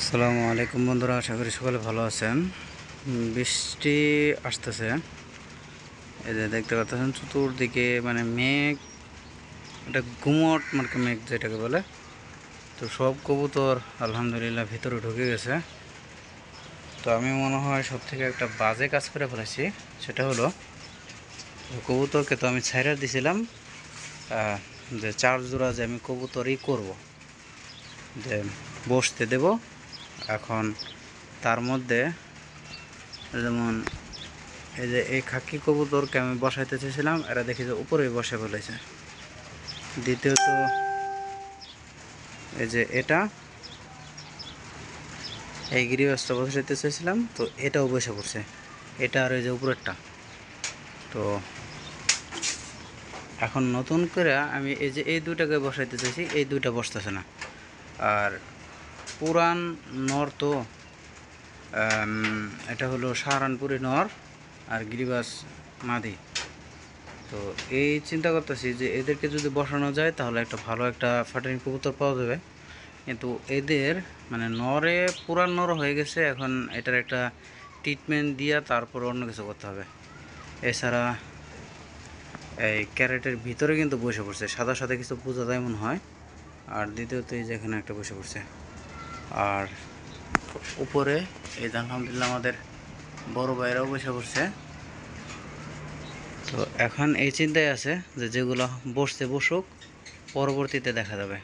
আসসালামু আলাইকুম বন্ধুরা, আশা করি সকলে ভালো আছেন। বৃষ্টি আসতেছে, এই যে দেখতে পাচ্ছেন চতুর্দিকে মানে মেঘ, এটা গুমট মানে মেঘ যেটাকে বলে। তো সব কবুতর আলহামদুলিল্লাহ ভিতরে ঢুকে গেছে। তো আমি মনে হয় সব থেকে একটা বাজে কাজ করে ফেলেছি, সেটা হলো কবুতরকে তো আমি ছাইরা দিছিলাম যে 4 জোড়া যে আমি কবুতরই করব, যে বসতে দেব। এখন তার মধ্যে যেমন এই যে এই খাকি কবুতরকে আমি বসাইতে চেয়েছিলাম, এরা দেখি যে উপরেই বসে ফেলেছে। দ্বিতীয়ত এই যে এটা এই গিরিবাসটা বসাইতে চেয়েছিলাম, তো এটাও বসে পড়ছে, এটা আর এই যে উপরেরটা। তো এখন নতুন করে আমি এই যে এই দুইটাকে বসাইতে চাইছি, এই দুইটা বসতেছে না। আর পুরান নর তো এটা হলো সাহারানপুরি নর আর গিরিবাস মাদি। তো এই চিন্তা করতেছি যে এদেরকে যদি বসানো যায় তাহলে একটা ভালো একটা ফাটারিং কবুতর পাওয়া যাবে। কিন্তু এদের মানে নরে পুরান নর হয়ে গেছে, এখন এটার একটা ট্রিটমেন্ট দিয়া তারপর অন্য কিছু করতে হবে। এছাড়া এই ক্যারেটের ভিতরে কিন্তু বসে পড়ছে, সাদা সাদা কিছু বোঝা যায় মনে হয়। আর দ্বিতীয়ত এই যে এখানে একটা বসে পড়ছে। আর উপরে এই আলহামদুলিল্লাহ আমাদের বড় ভাইরাও বসে পড়ছে। তো এখন এই চিন্তায় আছে যে যেগুলো বসতে বসুক, পরবর্তীতে দেখা যাবে।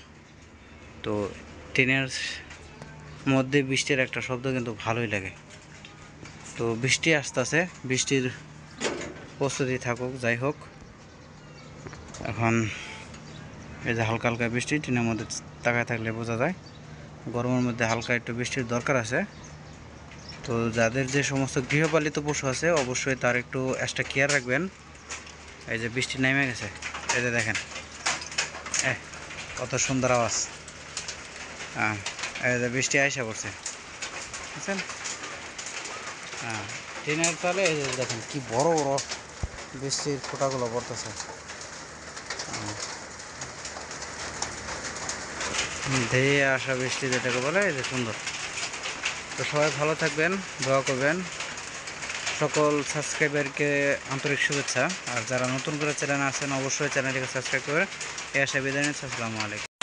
তো টিনের মধ্যে বৃষ্টির একটা শব্দ কিন্তু ভালোই লাগে। তো বৃষ্টি আসতেছে, বৃষ্টির প্রস্তুতি থাকুক, যাই হোক। এখন এই যে হালকা হালকা বৃষ্টি, টিনের মধ্যে তাকায় থাকলে বোঝা যায় গরমের মধ্যে হালকা একটু বৃষ্টির দরকার আছে। তো যাদের যে সমস্ত গৃহপালিত পশু আছে অবশ্যই তার একটু এক্সট্রা কেয়ার রাখবেন। এই যে বৃষ্টি নেমে গেছে, এই যে দেখেন কত সুন্দর আওয়াজ। হ্যাঁ, এই যে বৃষ্টি আইসা পড়ছে, বুঝছেন? হ্যাঁ, টিনের তালে এই যে দেখেন কি বড় বড় বৃষ্টির ফোঁটাগুলো পড়তেছে। ধেয়ে আসা বৃষ্টি যেটাকে বলে, এই যে সুন্দর। তো সবাই ভালো থাকবেন, দোয়া করবেন। সকল সাবস্ক্রাইবারকে আন্তরিক শুভেচ্ছা। আর যারা নতুন করে চ্যানেলে আছেন অবশ্যই চ্যানেলটিকে সাবস্ক্রাইব করে এই আশা বিদায় নিচ্ছি। আসসালামু আলাইকুম।